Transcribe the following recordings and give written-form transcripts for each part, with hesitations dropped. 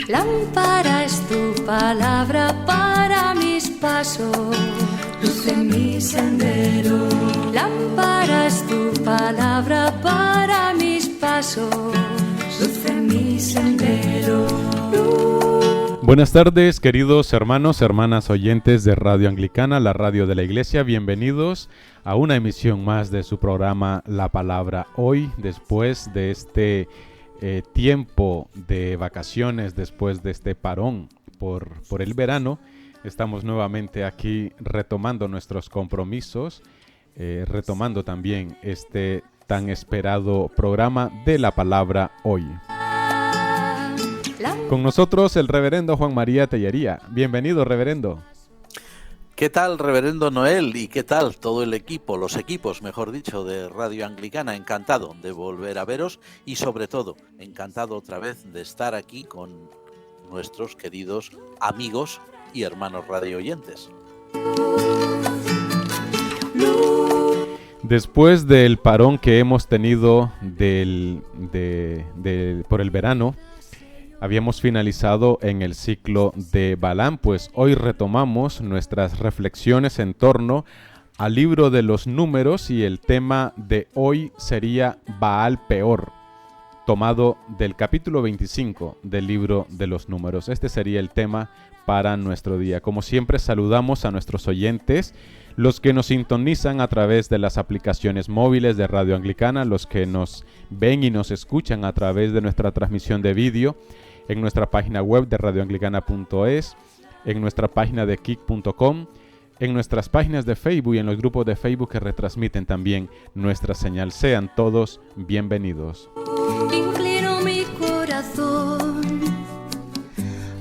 Lámpara es tu palabra para mis pasos, luz en mi sendero. Lámpara es tu palabra para mis pasos, luz en mi sendero. Buenas tardes, queridos hermanos, hermanas oyentes de Radio Anglicana, la radio de la Iglesia. Bienvenidos a una emisión más de su programa La Palabra. Hoy, después de este tiempo de vacaciones, después de este parón por el verano, estamos nuevamente aquí retomando nuestros compromisos, retomando también este tan esperado programa de La Palabra hoy. Con nosotros el reverendo Juan María Tellería. Bienvenido, reverendo. ¿Qué tal, reverendo Noel? ¿Y qué tal todo el equipo, los equipos, mejor dicho, de Radio Anglicana? Encantado de volver a veros y, sobre todo, encantado otra vez de estar aquí con nuestros queridos amigos y hermanos radio oyentes. Después del parón que hemos tenido por el verano, habíamos finalizado en el ciclo de Balaam, pues hoy retomamos nuestras reflexiones en torno al libro de los números y el tema de hoy sería Baal Peor, tomado del capítulo 25 del libro de los números. Este sería el tema para nuestro día. Como siempre, saludamos a nuestros oyentes, los que nos sintonizan a través de las aplicaciones móviles de Radio Anglicana, los que nos ven y nos escuchan a través de nuestra transmisión de vídeo, en nuestra página web de radioanglicana.es, en nuestra página de kik.com, en nuestras páginas de Facebook y en los grupos de Facebook que retransmiten también nuestra señal. Sean todos bienvenidos. Inclino mi corazón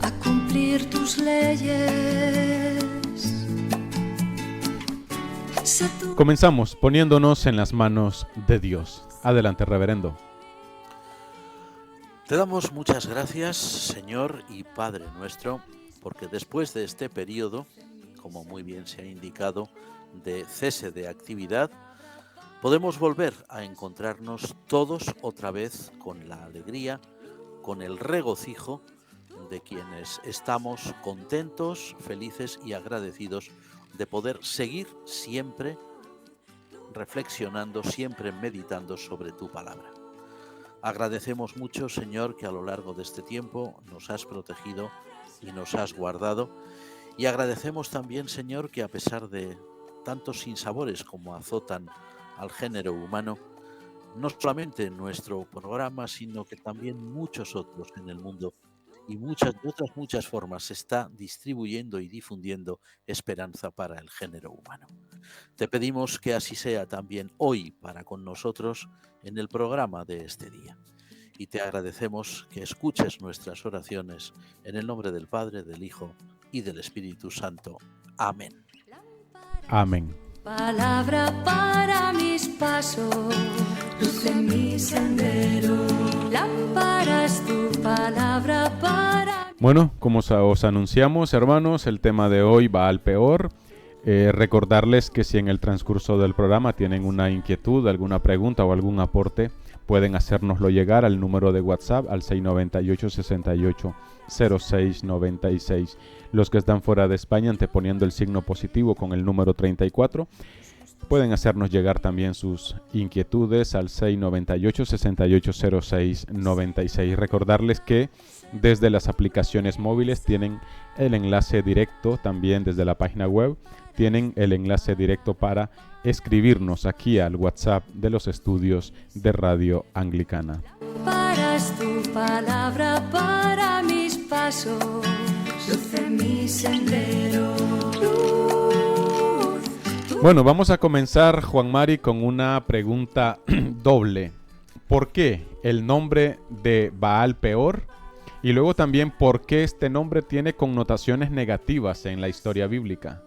a cumplir tus leyes. Comenzamos poniéndonos en las manos de Dios. Adelante, reverendo. Te damos muchas gracias, Señor y Padre nuestro, porque después de este periodo, como muy bien se ha indicado, de cese de actividad, podemos volver a encontrarnos todos otra vez con la alegría, con el regocijo de quienes estamos contentos, felices y agradecidos de poder seguir siempre reflexionando, siempre meditando sobre tu palabra. Agradecemos mucho, Señor, que a lo largo de este tiempo nos has protegido y nos has guardado. Y agradecemos también, Señor, que a pesar de tantos sinsabores como azotan al género humano, no solamente en nuestro programa, sino que también muchos otros en el mundo y muchas formas se está distribuyendo y difundiendo esperanza para el género humano. Te pedimos que así sea también hoy para con nosotros en el programa de este día. Y te agradecemos que escuches nuestras oraciones en el nombre del Padre, del Hijo y del Espíritu Santo. Amén. Amén. Palabra para mis pasos, luz en mi sendero. Lámpara es tu palabra para... Bueno, como os anunciamos, hermanos, el tema de hoy va al peor. Recordarles que si en el transcurso del programa tienen una inquietud, alguna pregunta o algún aporte, pueden hacérnoslo llegar al número de WhatsApp al 698-680696. Los que están fuera de España, anteponiendo el signo positivo con el número 34, pueden hacernos llegar también sus inquietudes al 698-680696. Recordarles que desde las aplicaciones móviles tienen el enlace directo, también desde la página web tienen el enlace directo para escribirnos aquí al WhatsApp de los estudios de Radio Anglicana. Lámpara es tu palabra para mis pasos, luz en mi sendero. Bueno, vamos a comenzar, Juan Mari, con una pregunta doble. ¿Por qué el nombre de Baal Peor? Y luego también, ¿por qué este nombre tiene connotaciones negativas en la historia bíblica?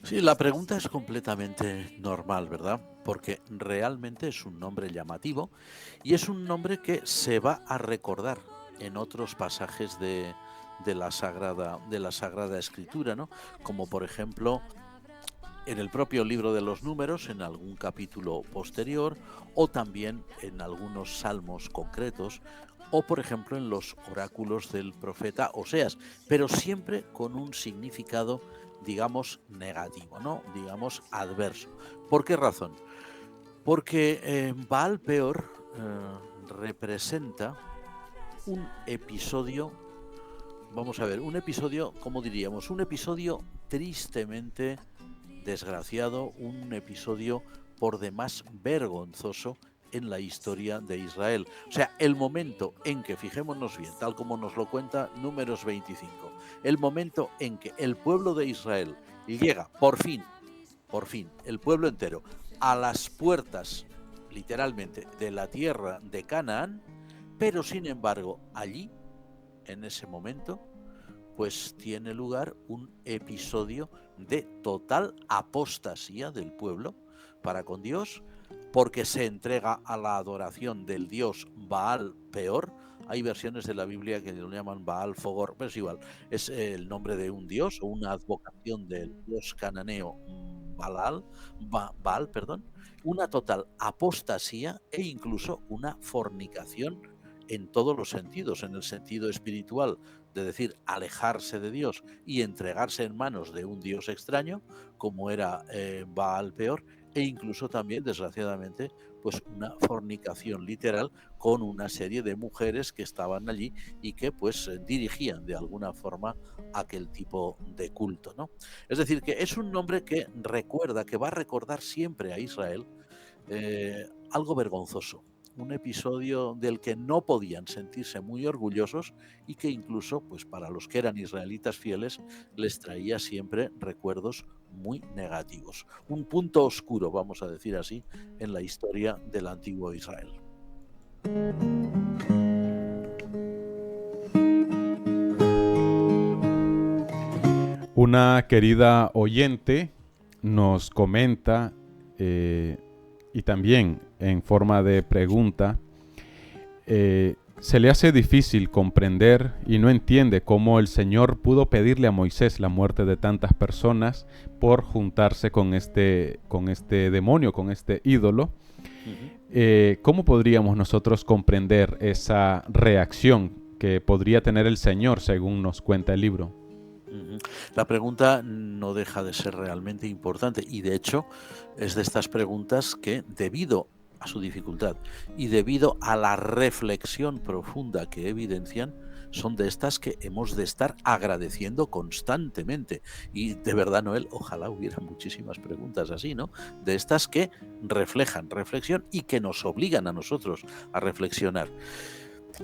Sí, la pregunta es completamente normal, ¿verdad? Porque realmente es un nombre llamativo y es un nombre que se va a recordar en otros pasajes de la Sagrada Escritura, ¿no? Como por ejemplo en el propio libro de los Números, en algún capítulo posterior, o también en algunos salmos concretos, o por ejemplo en los oráculos del profeta Oseas, pero siempre con un significado, digamos, negativo, ¿no? Digamos, adverso. ¿Por qué razón? Porque Baal Peor representa un episodio, vamos a ver, un episodio, ¿cómo diríamos? Un episodio tristemente desgraciado, un episodio por demás vergonzoso en la historia de Israel. O sea, el momento en que, fijémonos bien, tal como nos lo cuenta Números 25, el momento en que el pueblo de Israel llega, por fin, el pueblo entero, a las puertas, literalmente, de la tierra de Canaán, pero sin embargo, allí, en ese momento, pues tiene lugar un episodio de total apostasía del pueblo para con Dios, porque se entrega a la adoración del dios Baal Peor. Hay versiones de la Biblia que lo llaman Baal Fogor, pero es igual, es el nombre de un dios o una advocación del dios cananeo Baal, perdón, una total apostasía e incluso una fornicación en todos los sentidos, en el sentido espiritual, de decir, alejarse de Dios y entregarse en manos de un Dios extraño, como era Baal Peor, e incluso también, desgraciadamente, pues una fornicación literal con una serie de mujeres que estaban allí y que pues dirigían de alguna forma aquel tipo de culto, ¿no? Es decir, que es un nombre que recuerda, que va a recordar siempre a Israel algo vergonzoso, un episodio del que no podían sentirse muy orgullosos y que incluso, pues para los que eran israelitas fieles, les traía siempre recuerdos muy negativos. Un punto oscuro, vamos a decir así, en la historia del antiguo Israel. Una querida oyente nos comenta y también en forma de pregunta, se le hace difícil comprender y no entiende cómo el Señor pudo pedirle a Moisés la muerte de tantas personas por juntarse con este demonio, con este ídolo. ¿Cómo podríamos nosotros comprender esa reacción que podría tener el Señor según nos cuenta el libro? La pregunta no deja de ser realmente importante y de hecho es de estas preguntas que, debido a su dificultad y debido a la reflexión profunda que evidencian, son de estas que hemos de estar agradeciendo constantemente. Y de verdad, Noel, ojalá hubiera muchísimas preguntas así, ¿no? De estas que reflejan reflexión y que nos obligan a nosotros a reflexionar.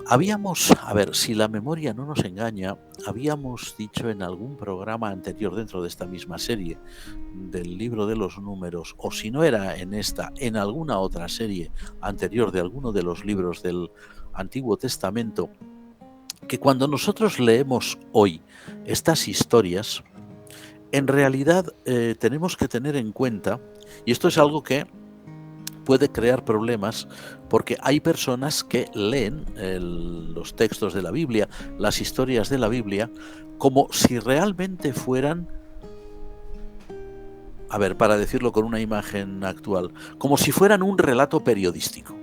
Habíamos, a ver, si la memoria no nos engaña, habíamos dicho en algún programa anterior dentro de esta misma serie del libro de los números, o si no era en esta, en alguna otra serie anterior de alguno de los libros del Antiguo Testamento, que cuando nosotros leemos hoy estas historias, en realidad tenemos que tener en cuenta, y esto es algo que puede crear problemas, porque hay personas que leen los textos de la Biblia, las historias de la Biblia, como si realmente fueran, a ver, para decirlo con una imagen actual, como si fueran un relato periodístico.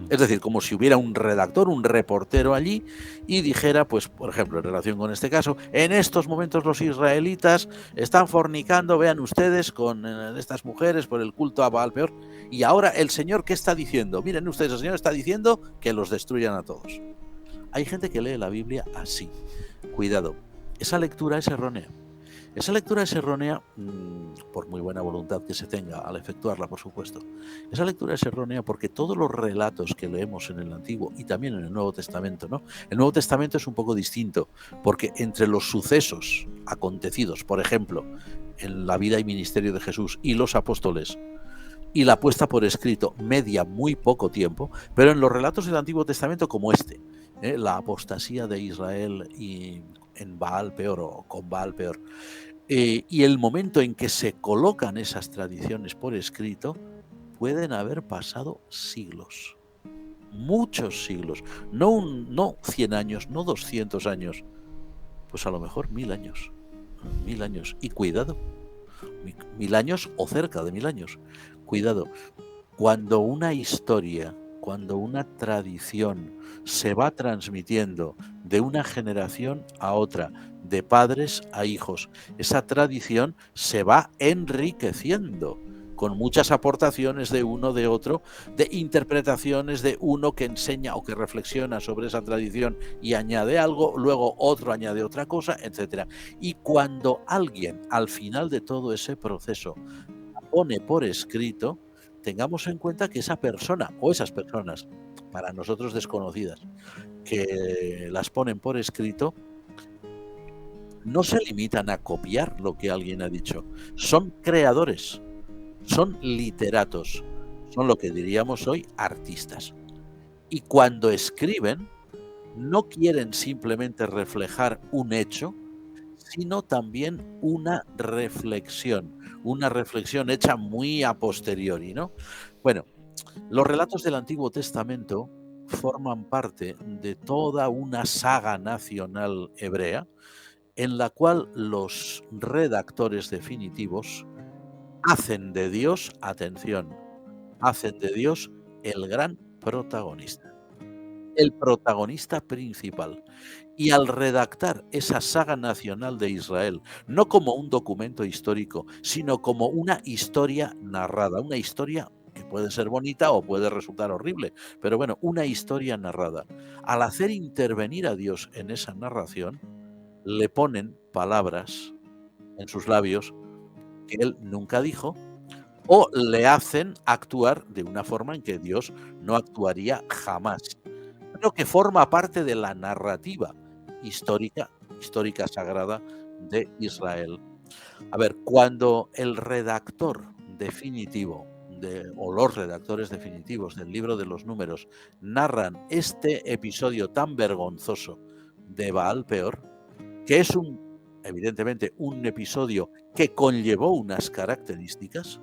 Es decir, como si hubiera un redactor, un reportero allí y dijera, pues, por ejemplo, en relación con este caso, en estos momentos los israelitas están fornicando, vean ustedes, con estas mujeres por el culto a Baal Peor. Y ahora el Señor, ¿qué está diciendo? Miren ustedes, el Señor está diciendo que los destruyan a todos. Hay gente que lee la Biblia así. Cuidado, esa lectura es errónea. Esa lectura es errónea, por muy buena voluntad que se tenga al efectuarla, por supuesto. Esa lectura es errónea porque todos los relatos que leemos en el Antiguo y también en el Nuevo Testamento, ¿no? El Nuevo Testamento es un poco distinto, porque entre los sucesos acontecidos, por ejemplo, en la vida y ministerio de Jesús y los apóstoles, y la puesta por escrito media muy poco tiempo, pero en los relatos del Antiguo Testamento como este, la apostasía de Israel y en Baal Peor o con Baal Peor, y el momento en que se colocan esas tradiciones por escrito, pueden haber pasado siglos, muchos siglos, no 100 años, no 200 años, pues a lo mejor 1000 años, 1000 años, y cuidado, 1000 años o cerca de 1000 años, cuidado, cuando una historia, cuando una tradición se va transmitiendo de una generación a otra, de padres a hijos, esa tradición se va enriqueciendo con muchas aportaciones de uno, de otro, de interpretaciones de uno que enseña o que reflexiona sobre esa tradición y añade algo, luego otro añade otra cosa, etc. Y cuando alguien al final de todo ese proceso pone por escrito, tengamos en cuenta que esa persona o esas personas, para nosotros desconocidas, que las ponen por escrito, no se limitan a copiar lo que alguien ha dicho, son creadores, son literatos, son lo que diríamos hoy artistas. Y cuando escriben, no quieren simplemente reflejar un hecho, sino también una reflexión hecha muy a posteriori, ¿no? Bueno, los relatos del Antiguo Testamento forman parte de toda una saga nacional hebrea en la cual los redactores definitivos hacen de Dios, atención, hacen de Dios el gran protagonista, el protagonista principal. Y al redactar esa saga nacional de Israel, no como un documento histórico, sino como una historia narrada, una historia que puede ser bonita o puede resultar horrible, pero bueno, una historia narrada. Al hacer intervenir a Dios en esa narración, le ponen palabras en sus labios que él nunca dijo, o le hacen actuar de una forma en que Dios no actuaría jamás, pero que forma parte de la narrativa histórica sagrada de Israel. A ver, cuando el redactor definitivo o los redactores definitivos del libro de los números narran este episodio tan vergonzoso de Baal Peor, que es evidentemente un episodio que conllevó unas características,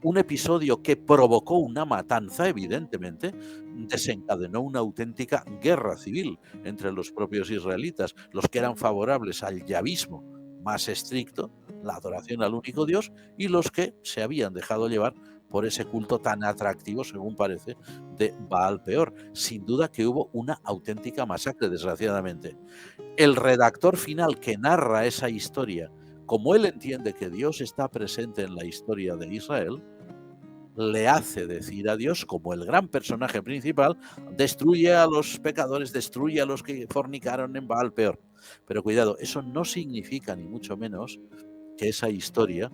un episodio que provocó una matanza, evidentemente, desencadenó una auténtica guerra civil entre los propios israelitas, los que eran favorables al yavismo más estricto, la adoración al único Dios, y los que se habían dejado llevar por ese culto tan atractivo, según parece, de Baal Peor. Sin duda que hubo una auténtica masacre, desgraciadamente. El redactor final que narra esa historia, como él entiende que Dios está presente en la historia de Israel, le hace decir a Dios, como el gran personaje principal, destruye a los pecadores, destruye a los que fornicaron en Baal Peor. Pero cuidado, eso no significa ni mucho menos que esa historia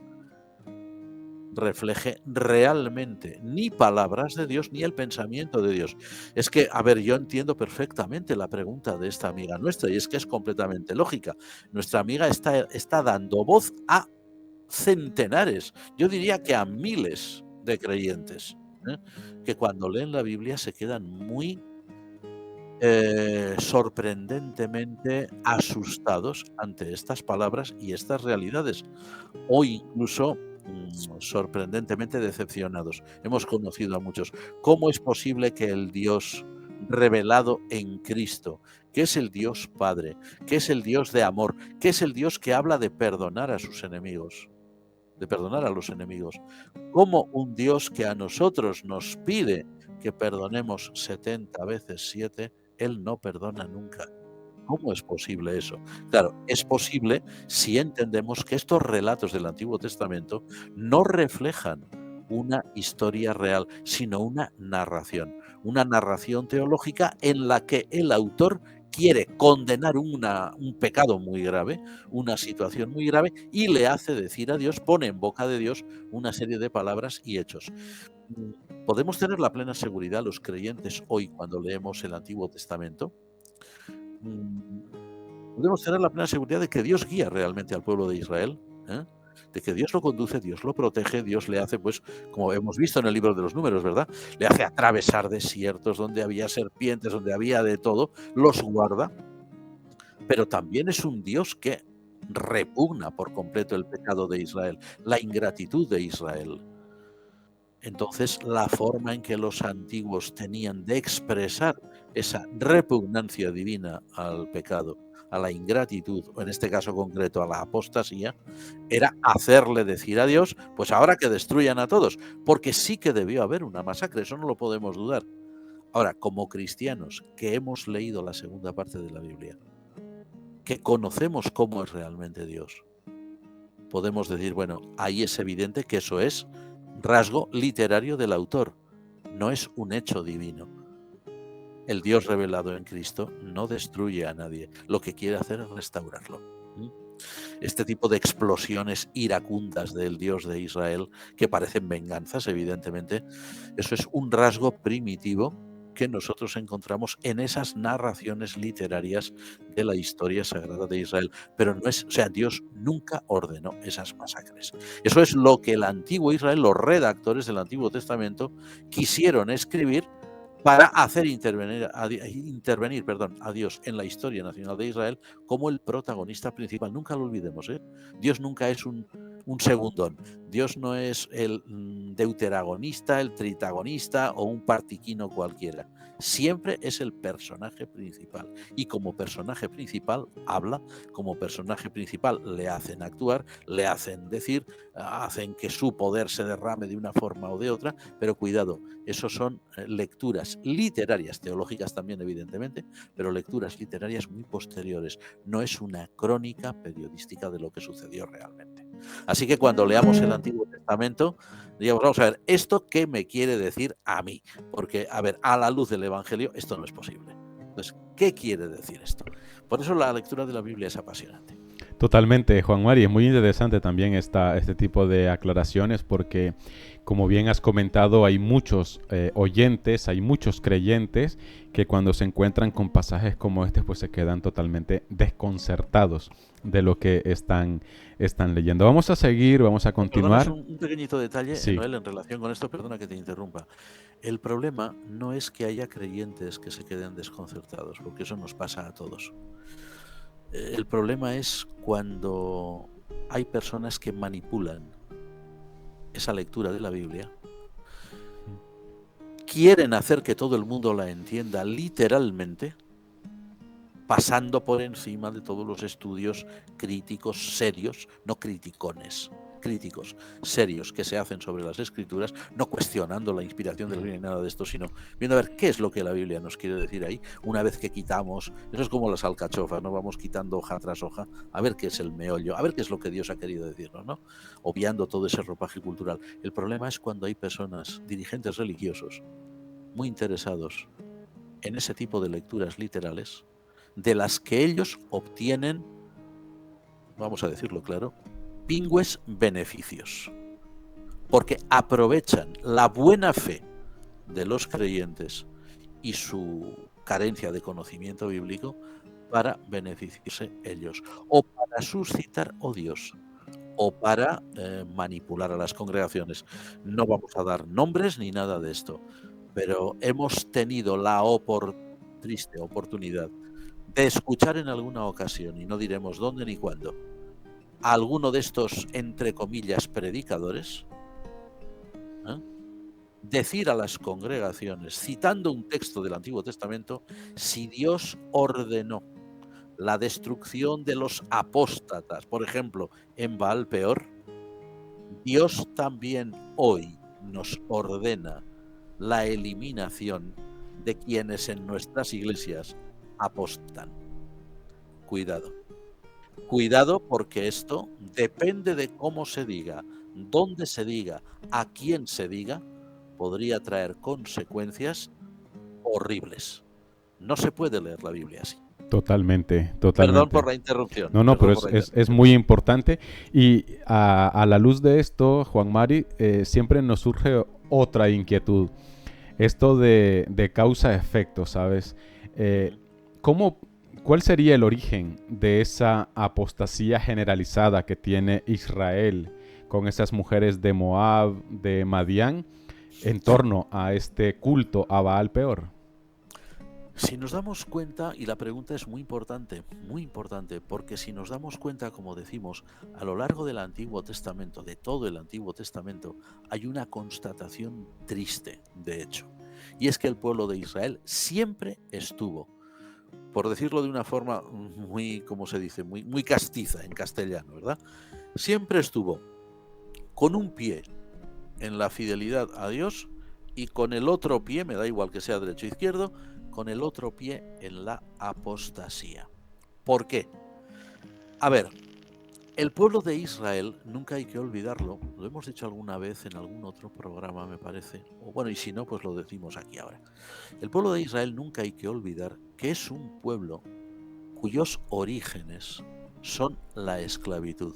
refleje realmente ni palabras de Dios ni el pensamiento de Dios. Es que, a ver, yo entiendo perfectamente la pregunta de esta amiga nuestra y es que es completamente lógica. Nuestra amiga está dando voz a centenares, yo diría que a miles de creyentes, que cuando leen la Biblia se quedan muy sorprendentemente asustados ante estas palabras y estas realidades, o incluso sorprendentemente decepcionados. Hemos conocido a muchos. ¿Cómo es posible que el Dios revelado en Cristo, que es el Dios Padre, que es el Dios de amor, que es el Dios que habla de perdonar a sus enemigos, de perdonar a los enemigos, como un Dios que a nosotros nos pide que perdonemos 70 veces 7, Él no perdona nunca? ¿Cómo es posible eso? Claro, es posible si entendemos que estos relatos del Antiguo Testamento no reflejan una historia real, sino una narración teológica en la que el autor quiere condenar un pecado muy grave, una situación muy grave, y le hace decir a Dios, pone en boca de Dios una serie de palabras y hechos. ¿Podemos tener la plena seguridad los creyentes hoy cuando leemos el Antiguo Testamento? Podemos tener la plena seguridad de que Dios guía realmente al pueblo de Israel, de que Dios lo conduce, Dios lo protege, Dios le hace, pues, como hemos visto en el libro de los números, ¿verdad? Le hace atravesar desiertos donde había serpientes, donde había de todo, los guarda, pero también es un Dios que repugna por completo el pecado de Israel, la ingratitud de Israel. Entonces, la forma en que los antiguos tenían de expresar esa repugnancia divina al pecado, a la ingratitud, o en este caso concreto a la apostasía, era hacerle decir a Dios, pues ahora que destruyan a todos, porque sí que debió haber una masacre, eso no lo podemos dudar. Ahora, como cristianos que hemos leído la segunda parte de la Biblia, que conocemos cómo es realmente Dios, podemos decir, bueno, ahí es evidente que eso es rasgo literario del autor, no es un hecho divino. El Dios revelado en Cristo no destruye a nadie, lo que quiere hacer es restaurarlo. Este tipo de explosiones iracundas del Dios de Israel, que parecen venganzas, evidentemente, eso es un rasgo primitivo que nosotros encontramos en esas narraciones literarias de la historia sagrada de Israel. Pero no es, o sea, Dios nunca ordenó esas masacres. Eso es lo que el antiguo Israel, los redactores del Antiguo Testamento, quisieron escribir para hacer intervenir a Dios en la historia nacional de Israel como el protagonista principal. Nunca lo olvidemos, ¿eh? Dios nunca es un segundón. Dios no es el deuteragonista, el tritagonista o un partiquino cualquiera. Siempre es el personaje principal. Y como personaje principal habla, como personaje principal le hacen actuar, le hacen decir, hacen que su poder se derrame de una forma o de otra, pero cuidado, esos son lecturas literarias, teológicas también evidentemente, pero lecturas literarias muy posteriores. No es una crónica periodística de lo que sucedió realmente. Así que cuando leamos el Antiguo Testamento, digamos, vamos a ver, ¿esto qué me quiere decir a mí? Porque, a ver, a la luz del Evangelio esto no es posible. Entonces, ¿qué quiere decir esto? Por eso la lectura de la Biblia es apasionante. Totalmente, Juan Mari. Es muy interesante también este tipo de aclaraciones porque, como bien has comentado, hay muchos oyentes, hay muchos creyentes que cuando se encuentran con pasajes como este, pues se quedan totalmente desconcertados de lo que están leyendo. Vamos a seguir, vamos a continuar. Un pequeñito detalle, sí. Noel, en relación con esto, perdona que te interrumpa. El problema no es que haya creyentes que se queden desconcertados, porque eso nos pasa a todos. El problema es cuando hay personas que manipulan esa lectura de la Biblia, quieren hacer que todo el mundo la entienda literalmente, pasando por encima de todos los estudios críticos serios, no criticones, críticos serios que se hacen sobre las Escrituras, no cuestionando la inspiración de la Biblia ni nada de esto, sino viendo a ver qué es lo que la Biblia nos quiere decir ahí, una vez que quitamos, eso es como las alcachofas, ¿no? Vamos quitando hoja tras hoja, a ver qué es el meollo, a ver qué es lo que Dios ha querido decirnos, ¿no? Obviando todo ese ropaje cultural. El problema es cuando hay personas, dirigentes religiosos, muy interesados en ese tipo de lecturas literales, de las que ellos obtienen, vamos a decirlo claro, pingües beneficios, porque aprovechan la buena fe de los creyentes y su carencia de conocimiento bíblico para beneficiarse ellos, o para suscitar odios, o para manipular a las congregaciones. No vamos a dar nombres ni nada de esto, pero hemos tenido la triste oportunidad de escuchar en alguna ocasión, y no diremos dónde ni cuándo, a alguno de estos, entre comillas, predicadores, decir a las congregaciones, citando un texto del Antiguo Testamento, si Dios ordenó la destrucción de los apóstatas, por ejemplo, en Baal Peor, Dios también hoy nos ordena la eliminación de quienes en nuestras iglesias apostan. Cuidado. Cuidado, porque esto depende de cómo se diga, dónde se diga, a quién se diga, podría traer consecuencias horribles. No se puede leer la Biblia así. Totalmente. Perdón por la interrupción. No, pero es muy importante. Y a la luz de esto, Juan Mari, siempre nos surge otra inquietud. Esto de causa-efecto, ¿sabes? ¿Cuál sería el origen de esa apostasía generalizada que tiene Israel con esas mujeres de Moab, de Madián, en torno a este culto a Baal Peor? Si nos damos cuenta, y la pregunta es muy importante, porque si nos damos cuenta, como decimos, a lo largo del Antiguo Testamento, de todo el Antiguo Testamento, hay una constatación triste, de hecho, y es que el pueblo de Israel siempre estuvo, por decirlo de una forma muy, ¿cómo se dice?, muy castiza en castellano, ¿verdad? Siempre estuvo con un pie en la fidelidad a Dios y con el otro pie, me da igual que sea derecho o izquierdo, con el otro pie en la apostasía. ¿Por qué? A ver, el pueblo de Israel, nunca hay que olvidarlo, lo hemos dicho alguna vez en algún otro programa, me parece, o bueno, y si no, pues lo decimos aquí ahora. El pueblo de Israel nunca hay que olvidar que es un pueblo cuyos orígenes son la esclavitud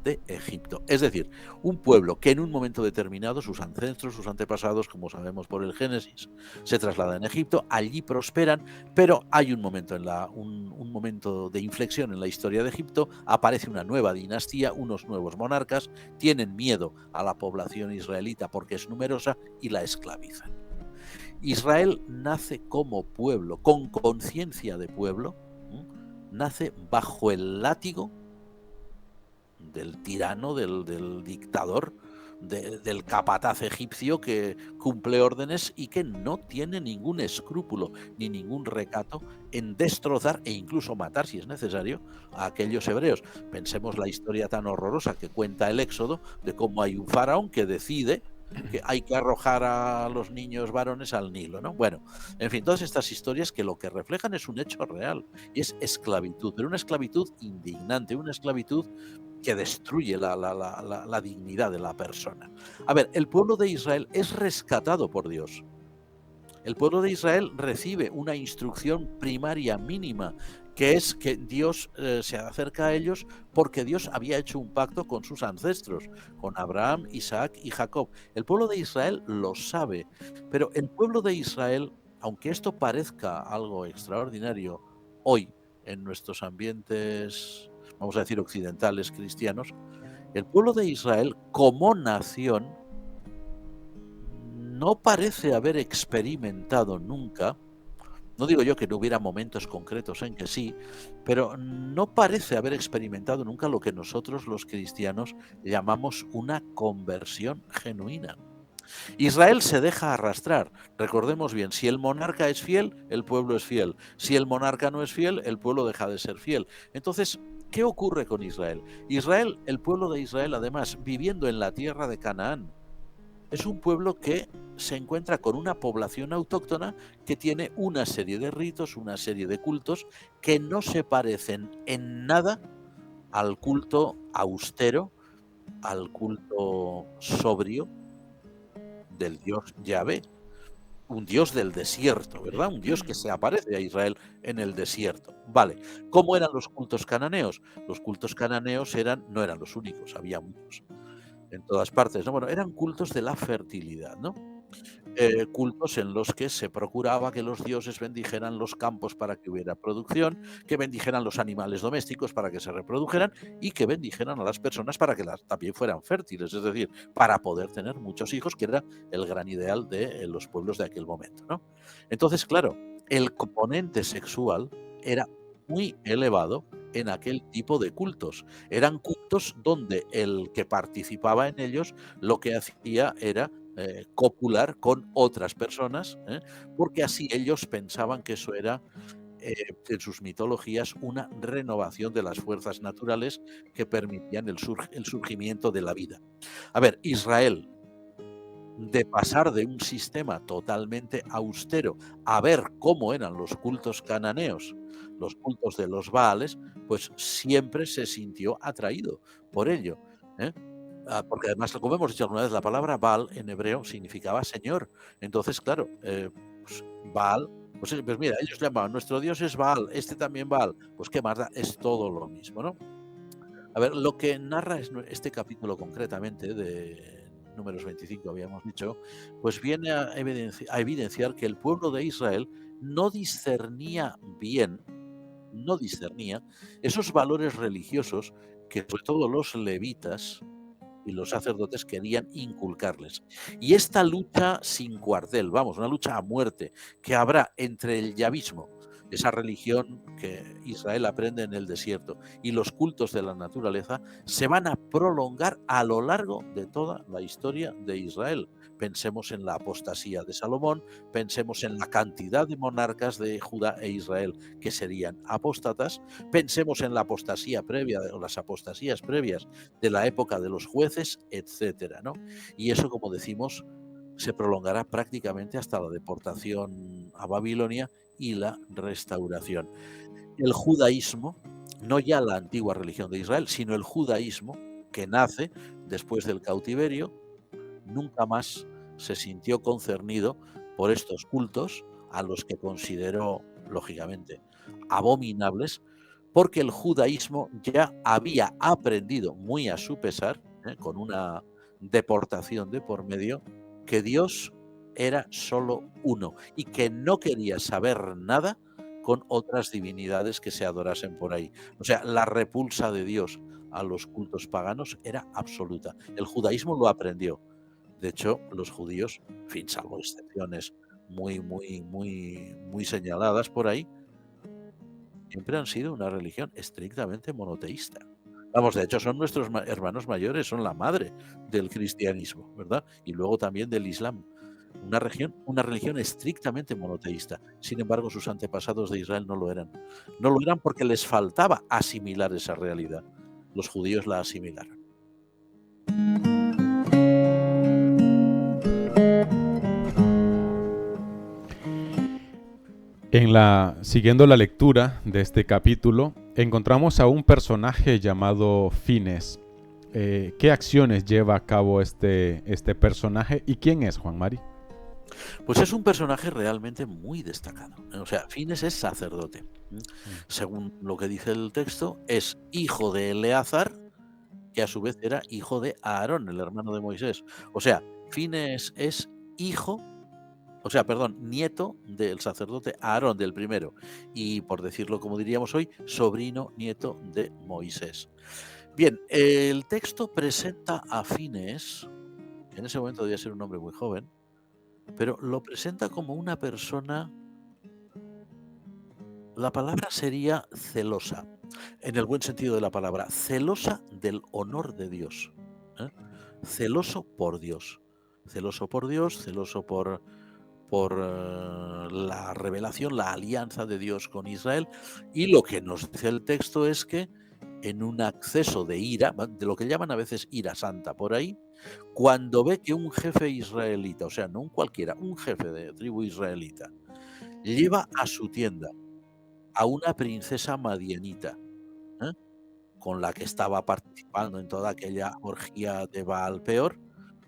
de Egipto. Es decir, un pueblo que en un momento determinado sus ancestros, sus antepasados, como sabemos por el Génesis, se trasladan a Egipto, allí prosperan, pero hay un momento, un momento de inflexión en la historia de Egipto, aparece una nueva dinastía, unos nuevos monarcas, tienen miedo a la población israelita porque es numerosa y la esclavizan. Israel nace como pueblo, con conciencia de pueblo, nace bajo el látigo del tirano, del dictador, del capataz egipcio que cumple órdenes y que no tiene ningún escrúpulo ni ningún recato en destrozar e incluso matar, si es necesario, a aquellos hebreos. Pensemos la historia tan horrorosa que cuenta el Éxodo de cómo hay un faraón que decide que hay que arrojar a los niños varones al Nilo, ¿no? Bueno, en fin, todas estas historias que lo que reflejan es un hecho real, y es esclavitud, pero una esclavitud indignante, una esclavitud que destruye la dignidad de la persona. A ver, el pueblo de Israel es rescatado por Dios. El pueblo de Israel recibe una instrucción primaria mínima, que es que Dios se acerca a ellos porque Dios había hecho un pacto con sus ancestros, con Abraham, Isaac y Jacob. El pueblo de Israel lo sabe, pero el pueblo de Israel, aunque esto parezca algo extraordinario hoy en nuestros ambientes, vamos a decir, occidentales cristianos, el pueblo de Israel como nación no parece haber experimentado nunca, no digo yo que no hubiera momentos concretos en que sí, pero no parece haber experimentado nunca lo que nosotros los cristianos llamamos una conversión genuina. Israel se deja arrastrar. Recordemos bien, si el monarca es fiel, el pueblo es fiel. Si el monarca no es fiel, el pueblo deja de ser fiel. Entonces, ¿qué ocurre con Israel? Israel, el pueblo de Israel, además, viviendo en la tierra de Canaán, es un pueblo que se encuentra con una población autóctona que tiene una serie de ritos, una serie de cultos que no se parecen en nada al culto austero, al culto sobrio del dios Yahvé, un dios del desierto, ¿verdad? Un dios que se aparece a Israel en el desierto. Vale, ¿cómo eran los cultos cananeos? Los cultos cananeos no eran los únicos, había muchos en todas partes, ¿no? Bueno, eran cultos de la fertilidad, ¿no? Cultos en los que se procuraba que los dioses bendijeran los campos para que hubiera producción, que bendijeran los animales domésticos para que se reprodujeran y que bendijeran a las personas para que también fueran fértiles, es decir, para poder tener muchos hijos, que era el gran ideal de los pueblos de aquel momento, ¿no? Entonces, claro, el componente sexual era muy elevado en aquel tipo de cultos. Eran cultos donde el que participaba en ellos lo que hacía era copular con otras personas, porque así ellos pensaban que eso era, en sus mitologías, una renovación de las fuerzas naturales que permitían el surgimiento de la vida. A ver, Israel, de pasar de un sistema totalmente austero a ver cómo eran los cultos cananeos, los cultos de los Baales, pues siempre se sintió atraído por ello, ¿eh? Porque además, como hemos dicho alguna vez, la palabra Baal en hebreo significaba Señor. Entonces, claro, pues Baal, pues mira, ellos llamaban, nuestro Dios es Baal, este también Baal, pues qué más da, es todo lo mismo, ¿no? A ver, lo que narra este capítulo concretamente de Números 25, habíamos dicho, pues viene a evidenciar que el pueblo de Israel no discernía bien, no discernía esos valores religiosos que sobre todo los levitas y los sacerdotes querían inculcarles. Y esta lucha sin cuartel, vamos, una lucha a muerte que habrá entre el yavismo, esa religión que Israel aprende en el desierto, y los cultos de la naturaleza, se van a prolongar a lo largo de toda la historia de Israel. Pensemos en la apostasía de Salomón, pensemos en la cantidad de monarcas de Judá e Israel que serían apóstatas, pensemos en la apostasía previa o las apostasías previas de la época de los jueces, etcétera, ¿no? Y eso, como decimos, se prolongará prácticamente hasta la deportación a Babilonia y la restauración. El judaísmo, no ya la antigua religión de Israel, sino el judaísmo que nace después del cautiverio, nunca más se sintió concernido por estos cultos a los que consideró, lógicamente, abominables, porque el judaísmo ya había aprendido, muy a su pesar, con una deportación de por medio, que Dios era solo uno y que no quería saber nada con otras divinidades que se adorasen por ahí. O sea, la repulsa de Dios a los cultos paganos era absoluta. El judaísmo lo aprendió. De hecho, los judíos, en fin, salvo excepciones muy señaladas por ahí, siempre han sido una religión estrictamente monoteísta. Vamos, de hecho, son nuestros hermanos mayores, son la madre del cristianismo, ¿verdad? Y luego también del Islam. Una religión estrictamente monoteísta. Sin embargo, sus antepasados de Israel no lo eran. No lo eran porque les faltaba asimilar esa realidad. Los judíos la asimilaron. Siguiendo la lectura de este capítulo, encontramos a un personaje llamado Fines. ¿Qué acciones lleva a cabo este personaje y quién es Juan Mari? Pues es un personaje realmente muy destacado. O sea, Fines es sacerdote. Según lo que dice el texto, es hijo de Eleazar, que a su vez era hijo de Aarón, el hermano de Moisés. O sea, Fines es nieto del sacerdote Aarón, del primero, y por decirlo como diríamos hoy, sobrino nieto de Moisés. Bien, el texto presenta a Fines, que en ese momento debía ser un hombre muy joven, pero lo presenta como una persona, la palabra sería celosa, en el buen sentido de la palabra, celosa del honor de Dios, celoso por Dios, celoso por la revelación, la alianza de Dios con Israel. Y lo que nos dice el texto es que en un acceso de ira, de lo que llaman a veces ira santa por ahí, cuando ve que un jefe israelita, o sea, no un cualquiera, un jefe de tribu israelita, lleva a su tienda a una princesa madianita, con la que estaba participando en toda aquella orgía de Baal Peor,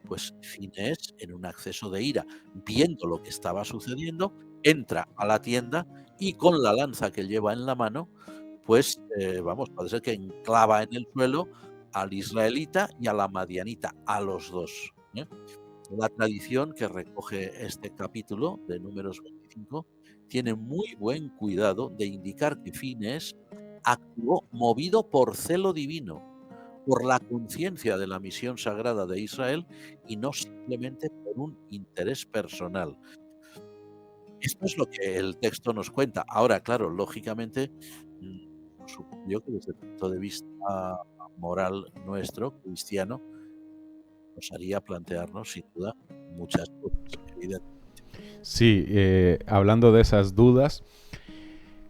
pues Fines, en un acceso de ira, viendo lo que estaba sucediendo, entra a la tienda y con la lanza que lleva en la mano, pues puede ser que enclava en el suelo al israelita y a la madianita, a los dos. La tradición que recoge este capítulo de Números 25 tiene muy buen cuidado de indicar que Fines actuó movido por celo divino, por la conciencia de la misión sagrada de Israel y no simplemente por un interés personal. Esto es lo que el texto nos cuenta. Ahora, claro, lógicamente, supongo yo que desde el punto de vista moral nuestro, cristiano, nos haría plantearnos, sin duda, muchas cosas, evidentemente. Sí, hablando de esas dudas,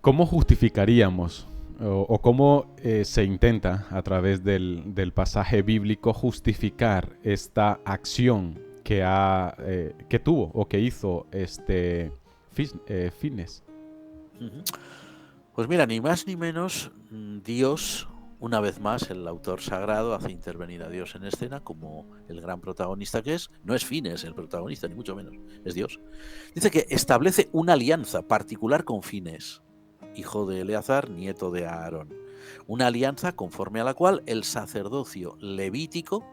¿cómo justificaríamos o cómo se intenta a través del pasaje bíblico justificar esta acción que tuvo o que hizo Fines? Pues mira, ni más ni menos, Dios, una vez más, el autor sagrado hace intervenir a Dios en escena como el gran protagonista que es. No es Fines el protagonista, ni mucho menos, es Dios. Dice que establece una alianza particular con Fines, hijo de Eleazar, nieto de Aarón. Una alianza conforme a la cual el sacerdocio levítico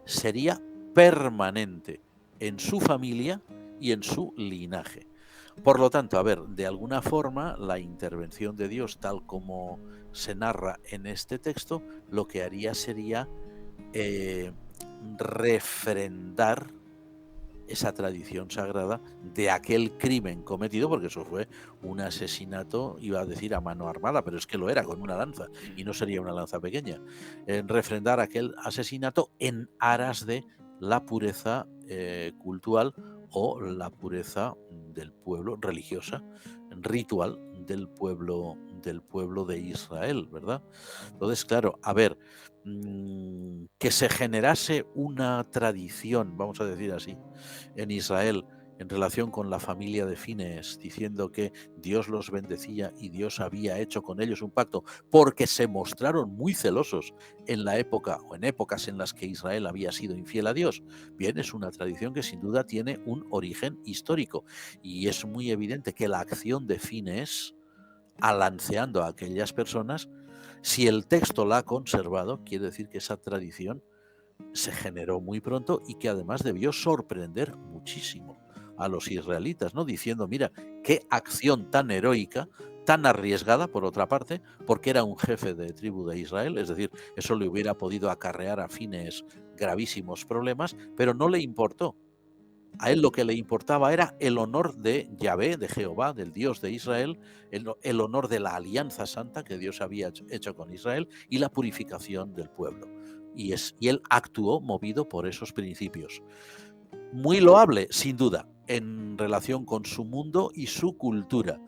sería permanente en su familia y en su linaje. Por lo tanto, de alguna forma, la intervención de Dios, tal como se narra en este texto, lo que haría sería refrendar esa tradición sagrada de aquel crimen cometido, porque eso fue un asesinato, iba a decir a mano armada, pero es que lo era, con una lanza, y no sería una lanza pequeña. Refrendar aquel asesinato en aras de la pureza cultural o la pureza del pueblo, religiosa, ritual del pueblo de Israel, ¿verdad? Entonces, claro, a ver, que se generase una tradición, vamos a decir así, en Israel en relación con la familia de Fines, diciendo que Dios los bendecía y Dios había hecho con ellos un pacto, porque se mostraron muy celosos en la época o en épocas en las que Israel había sido infiel a Dios. Bien, es una tradición que sin duda tiene un origen histórico y es muy evidente que la acción de Fines, alanceando a aquellas personas, si el texto la ha conservado, quiere decir que esa tradición se generó muy pronto y que además debió sorprender muchísimo a los israelitas, ¿no? Diciendo, mira, qué acción tan heroica, tan arriesgada, por otra parte, porque era un jefe de tribu de Israel, es decir, eso le hubiera podido acarrear a Fines gravísimos problemas, pero no le importó. A él lo que le importaba era el honor de Yahvé, de Jehová, del Dios de Israel, el honor de la alianza santa que Dios había hecho con Israel y la purificación del pueblo. Y él actuó movido por esos principios. Muy loable, sin duda, en relación con su mundo y su cultura.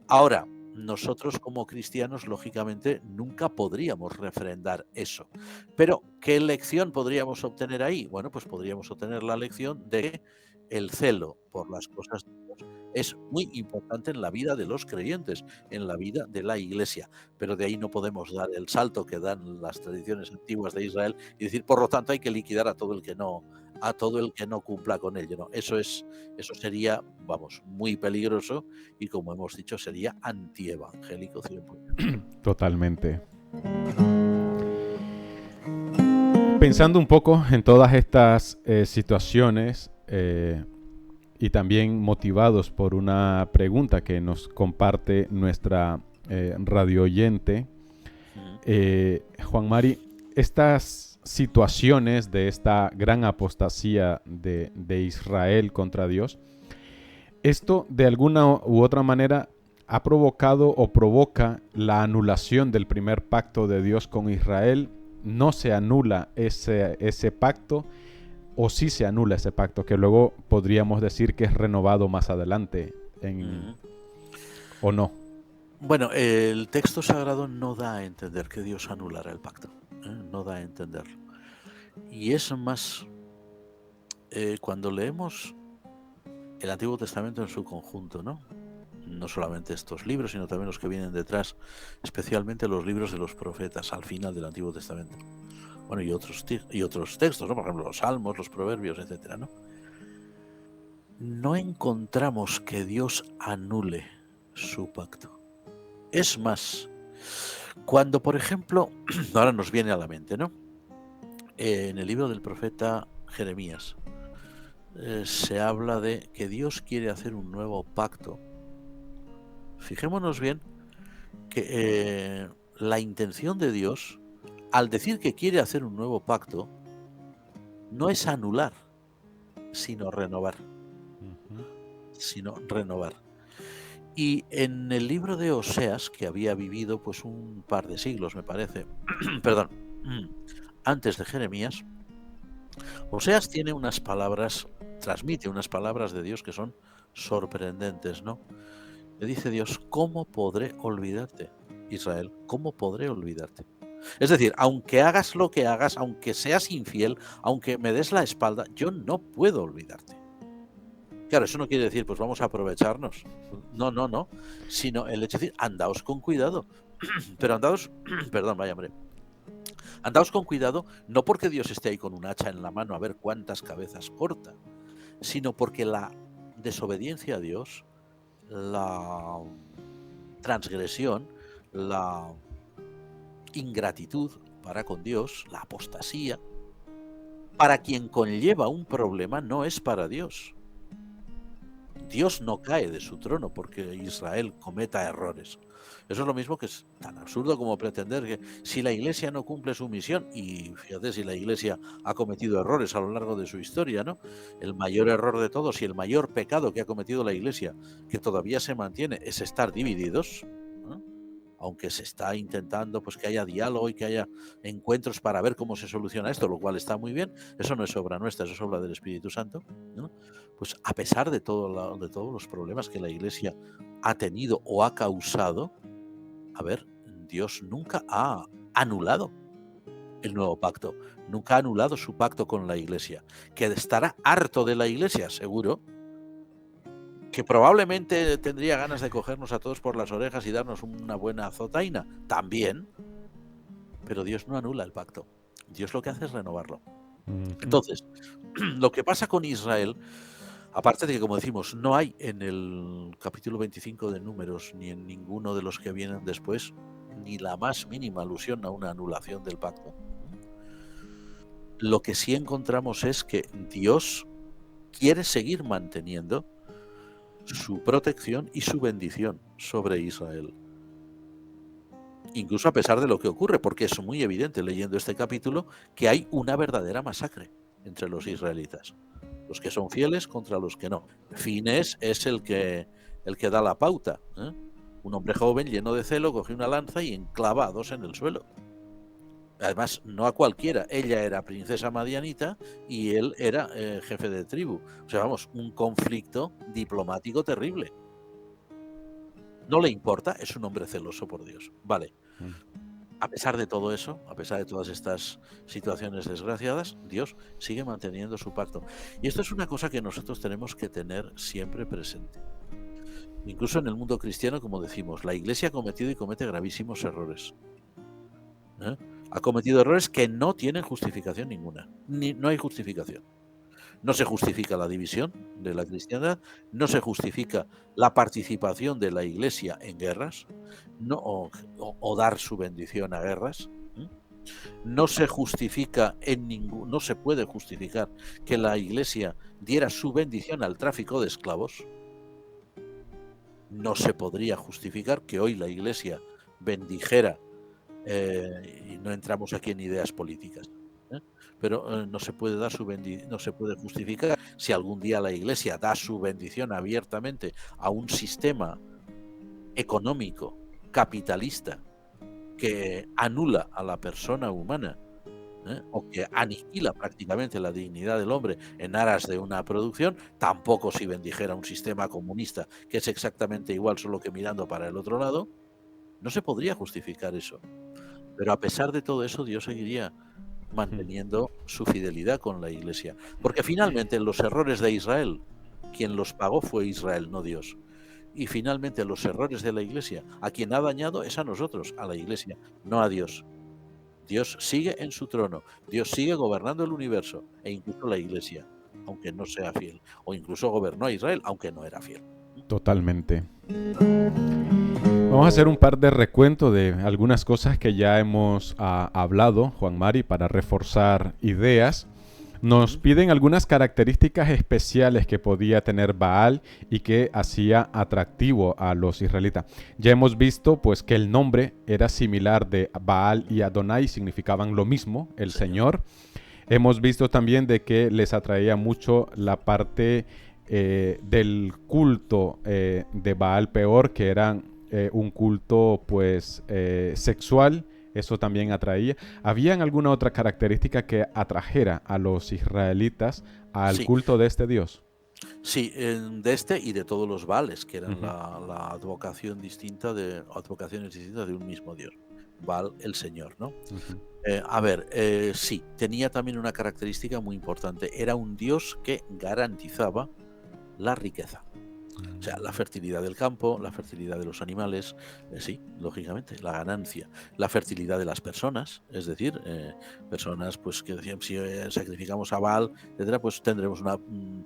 Ahora, nosotros como cristianos, lógicamente, nunca podríamos refrendar eso. Pero, ¿qué lección podríamos obtener ahí? Bueno, pues podríamos obtener la lección de que el celo por las cosas de Dios es muy importante en la vida de los creyentes, en la vida de la Iglesia. Pero de ahí no podemos dar el salto que dan las tradiciones antiguas de Israel y decir, por lo tanto, hay que liquidar a todo el que no cumpla con ello, ¿no? Eso sería, vamos, muy peligroso y, como hemos dicho, sería antievangélico 100%. Totalmente. Pensando un poco en todas estas situaciones y también motivados por una pregunta que nos comparte nuestra radio oyente, Juan Mari, estas situaciones de esta gran apostasía de Israel contra Dios, esto de alguna u otra manera ha provocado o provoca la anulación del primer pacto de Dios con Israel. ¿No se anula ese pacto o sí se anula ese pacto, que luego podríamos decir que es renovado más adelante o no? Bueno, el texto sagrado no da a entender que Dios anulará el pacto, no da a entenderlo. Y es más, cuando leemos el Antiguo Testamento en su conjunto, ¿no? No solamente estos libros, sino también los que vienen detrás, especialmente los libros de los profetas al final del Antiguo Testamento. Bueno, y otros textos, ¿no? Por ejemplo, los Salmos, los Proverbios, etcétera, ¿no? No encontramos que Dios anule su pacto. Es más, cuando, por ejemplo, ahora nos viene a la mente, ¿no? En el libro del profeta Jeremías se habla de que Dios quiere hacer un nuevo pacto. Fijémonos bien que la intención de Dios, al decir que quiere hacer un nuevo pacto, no es anular, sino renovar. Y en el libro de Oseas, que había vivido pues un par de siglos, me parece, perdón, antes de Jeremías, Oseas tiene unas palabras, transmite unas palabras de Dios que son sorprendentes, ¿no? Le dice Dios, ¿cómo podré olvidarte, Israel? ¿Cómo podré olvidarte? Es decir, aunque hagas lo que hagas, aunque seas infiel, aunque me des la espalda, yo no puedo olvidarte. Claro, eso no quiere decir, pues vamos a aprovecharnos. No. Sino el hecho de decir, andaos con cuidado. Pero andaos, perdón, vaya hombre. Andaos con cuidado, no porque Dios esté ahí con un hacha en la mano a ver cuántas cabezas corta, sino porque la desobediencia a Dios, la transgresión, la ingratitud para con Dios, la apostasía, para quien conlleva un problema no es para Dios. Dios no cae de su trono porque Israel cometa errores. Eso es lo mismo, que es tan absurdo como pretender que si la Iglesia no cumple su misión, y fíjate si la Iglesia ha cometido errores a lo largo de su historia, ¿no? El mayor error de todos y el mayor pecado que ha cometido la Iglesia, que todavía se mantiene, es estar divididos, ¿no? aunque se está intentando pues que haya diálogo y que haya encuentros para ver cómo se soluciona esto, lo cual está muy bien, eso no es obra nuestra, eso es obra del Espíritu Santo, ¿no? Pues a pesar de de todos los problemas que la Iglesia ha tenido o ha causado, a ver, Dios nunca ha anulado el nuevo pacto, nunca ha anulado su pacto con la Iglesia, que estará harto de la Iglesia, seguro, que probablemente tendría ganas de cogernos a todos por las orejas y darnos una buena azotaina, también, pero Dios no anula el pacto, Dios lo que hace es renovarlo. Entonces, lo que pasa con Israel, aparte de que, como decimos, no hay en el capítulo 25 de Números, ni en ninguno de los que vienen después, ni la más mínima alusión a una anulación del pacto. Lo que sí encontramos es que Dios quiere seguir manteniendo su protección y su bendición sobre Israel. Incluso a pesar de lo que ocurre, porque es muy evidente leyendo este capítulo que hay una verdadera masacre entre los israelitas. Los que son fieles contra los que no. Fines es el que da la pauta, ¿eh? Un hombre joven lleno de celo coge una lanza y enclava a dos en el suelo. Además, no a cualquiera. Ella era princesa madianita y él era jefe de tribu. O sea, vamos, un conflicto diplomático terrible. No le importa, es un hombre celoso por Dios. Vale. A pesar de todo eso, a pesar de todas estas situaciones desgraciadas, Dios sigue manteniendo su pacto. Y esto es una cosa que nosotros tenemos que tener siempre presente. Incluso en el mundo cristiano, como decimos, la Iglesia ha cometido y comete gravísimos errores. Ha cometido errores que no tienen justificación ninguna. No hay justificación. No se justifica la división de la cristiandad, no se justifica la participación de la Iglesia en guerras, o dar su bendición a guerras. No se justifica no se puede justificar que la Iglesia diera su bendición al tráfico de esclavos. No se podría justificar que hoy la Iglesia bendijera, y no entramos aquí en ideas políticas, pero no se puede no se puede justificar si algún día la Iglesia da su bendición abiertamente a un sistema económico capitalista que anula a la persona humana, o que aniquila prácticamente la dignidad del hombre en aras de una producción. Tampoco si bendijera un sistema comunista que es exactamente igual, solo que mirando para el otro lado. No se podría justificar eso. Pero a pesar de todo eso, Dios seguiría manteniendo su fidelidad con la Iglesia. Porque finalmente los errores de Israel, quien los pagó fue Israel, no Dios. Y finalmente los errores de la Iglesia, a quien ha dañado es a nosotros, a la Iglesia, no a Dios. Dios sigue en su trono, Dios sigue gobernando el universo, e incluso la Iglesia, aunque no sea fiel. O incluso gobernó a Israel, aunque no era fiel. Totalmente. Vamos a hacer un par de recuento de algunas cosas que ya hemos hablado, Juan Mari, para reforzar ideas. Nos piden algunas características especiales que podía tener Baal y que hacía atractivo a los israelitas. Ya hemos visto pues que el nombre era similar de Baal y Adonai, significaban lo mismo, el Señor. Hemos visto también de que les atraía mucho la parte del culto de Baal Peor, que eran un culto pues sexual. Eso también atraía. ¿Habían alguna otra característica que atrajera a los israelitas al culto de este Dios? Sí, de este y de todos los Baales, que eran la advocaciones distintas de un mismo Dios. Baal, el Señor, ¿no? Sí, tenía también una característica muy importante. Era un Dios que garantizaba la riqueza. O sea, la fertilidad del campo, la fertilidad de los animales, sí, lógicamente, la ganancia, la fertilidad de las personas, es decir, personas pues que decían, si sacrificamos a Baal, etcétera, pues tendremos una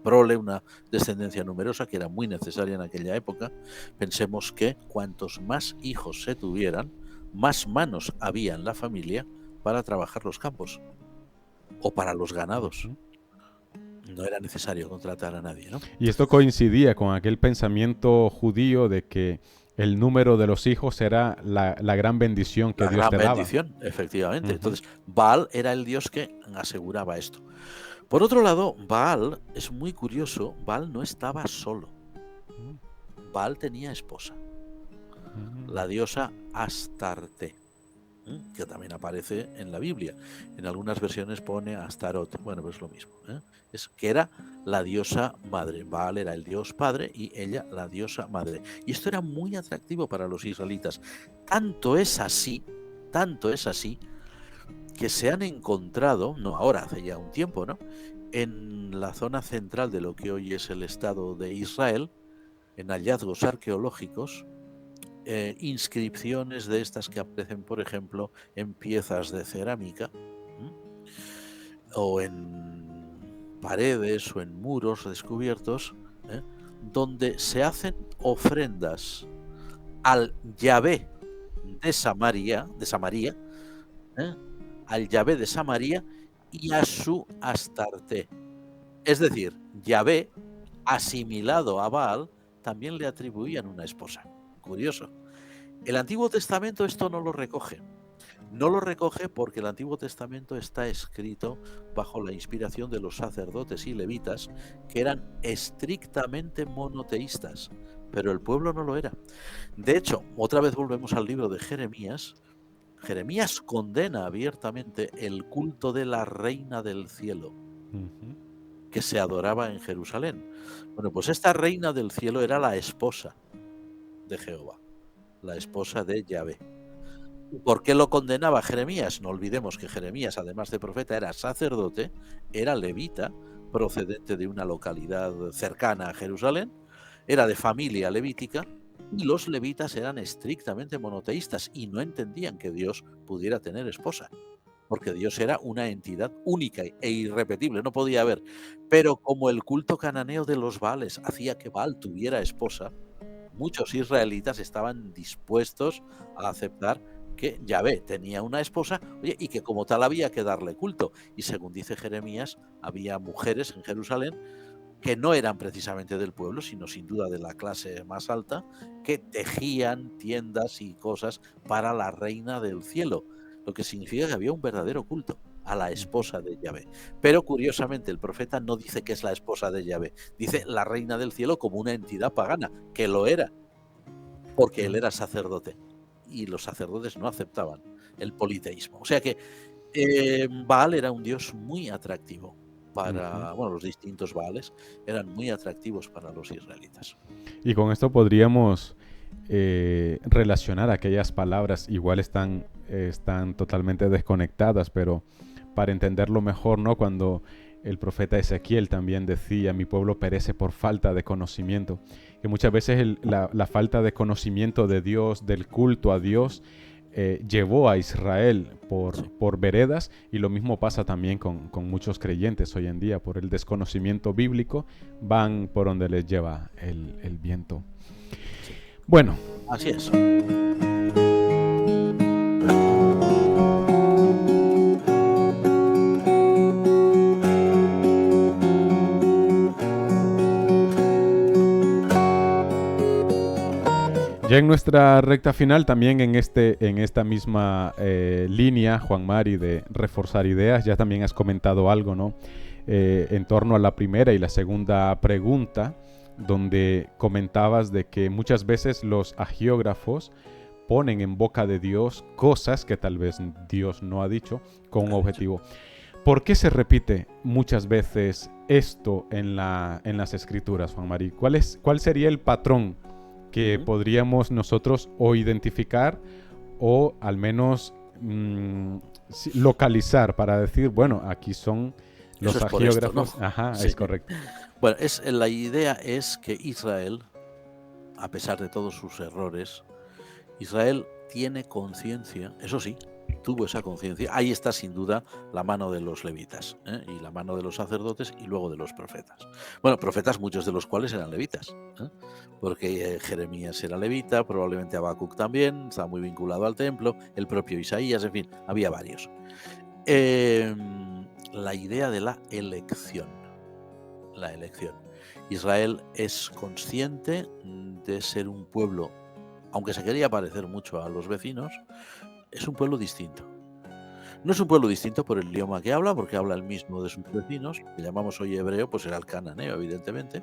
prole, una descendencia numerosa que era muy necesaria en aquella época. Pensemos que cuantos más hijos se tuvieran, más manos había en la familia para trabajar los campos o para los ganados. No era necesario contratar a nadie, ¿no? Y esto coincidía con aquel pensamiento judío de que el número de los hijos era la gran bendición que Dios te daba. La gran bendición, efectivamente. Entonces, Baal era el Dios que aseguraba esto. Por otro lado, Baal, es muy curioso, Baal no estaba solo. Baal tenía esposa. la diosa Astarte, que también aparece en la Biblia. En algunas versiones pone Astarot, bueno, pues lo mismo, es que era la diosa madre. Baal era el dios padre y ella la diosa madre. Y esto era muy atractivo para los israelitas. Tanto es así que se han encontrado, no ahora, hace ya un tiempo, ¿no?, en la zona central de lo que hoy es el Estado de Israel, en hallazgos arqueológicos, inscripciones de estas que aparecen, por ejemplo, en piezas de cerámica, o en paredes o en muros descubiertos, donde se hacen ofrendas al Yahvé de Samaria, ¿eh? Al Yahvé de Samaria y a su Astarte. Es decir, Yahvé, asimilado a Baal, también le atribuían una esposa. Curioso. El Antiguo Testamento esto no lo recoge. No lo recoge porque el Antiguo Testamento está escrito bajo la inspiración de los sacerdotes y levitas, que eran estrictamente monoteístas, pero el pueblo no lo era. De hecho, otra vez volvemos al libro de Jeremías. Jeremías condena abiertamente el culto de la reina del cielo, que se adoraba en Jerusalén. Bueno, pues esta reina del cielo era la esposa de Jehová, la esposa de Yahvé. ¿Por qué lo condenaba Jeremías? No olvidemos que Jeremías, además de profeta, era sacerdote, era levita, procedente de una localidad cercana a Jerusalén, era de familia levítica, y los levitas eran estrictamente monoteístas y no entendían que Dios pudiera tener esposa, porque Dios era una entidad única e irrepetible, no podía haber. Pero como el culto cananeo de los Baales hacía que Baal tuviera esposa, muchos israelitas estaban dispuestos a aceptar que Yahvé tenía una esposa, y que como tal había que darle culto. Y según dice Jeremías, había mujeres en Jerusalén que no eran precisamente del pueblo, sino sin duda de la clase más alta, que tejían tiendas y cosas para la reina del cielo, lo que significa que había un verdadero culto a la esposa de Yahvé. Pero curiosamente el profeta no dice que es la esposa de Yahvé, dice la reina del cielo como una entidad pagana, que lo era, porque él era sacerdote y los sacerdotes no aceptaban el politeísmo. O sea que Baal era un dios muy atractivo para, bueno, los distintos Baales eran muy atractivos para los israelitas. Y con esto podríamos relacionar aquellas palabras, igual están totalmente desconectadas, pero para entenderlo mejor, ¿no? Cuando el profeta Ezequiel también decía, mi pueblo perece por falta de conocimiento, que muchas veces la falta de conocimiento de Dios, del culto a Dios, llevó a Israel por veredas, y lo mismo pasa también con muchos creyentes hoy en día. Por el desconocimiento bíblico van por donde les lleva el viento. Bueno, así es. Ya en nuestra recta final, también en esta misma línea, Juan Mari, de reforzar ideas, ya también has comentado algo, ¿no? En torno a la primera y la segunda pregunta, donde comentabas de que muchas veces los agiógrafos ponen en boca de Dios cosas que tal vez Dios no ha dicho con un objetivo. ¿Por qué se repite muchas veces esto en las escrituras, Juan Mari? ¿Cuál sería el patrón que podríamos nosotros o identificar o al menos localizar para decir, bueno, aquí son los agiógrafos? Esto, ¿no? Ajá, sí. Es correcto. Bueno, la idea es que Israel, a pesar de todos sus errores, Israel tiene conciencia, eso sí, tuvo esa conciencia. Ahí está sin duda la mano de los levitas, y la mano de los sacerdotes y luego de los profetas. Bueno, profetas muchos de los cuales eran levitas, porque Jeremías era levita, probablemente Habacuc también, estaba muy vinculado al templo, el propio Isaías, en fin, había varios. La idea de la elección. Israel es consciente de ser un pueblo, aunque se quería parecer mucho a los vecinos, es un pueblo distinto. No es un pueblo distinto por el idioma que habla, porque habla el mismo de sus vecinos, que llamamos hoy hebreo, pues era el cananeo, evidentemente.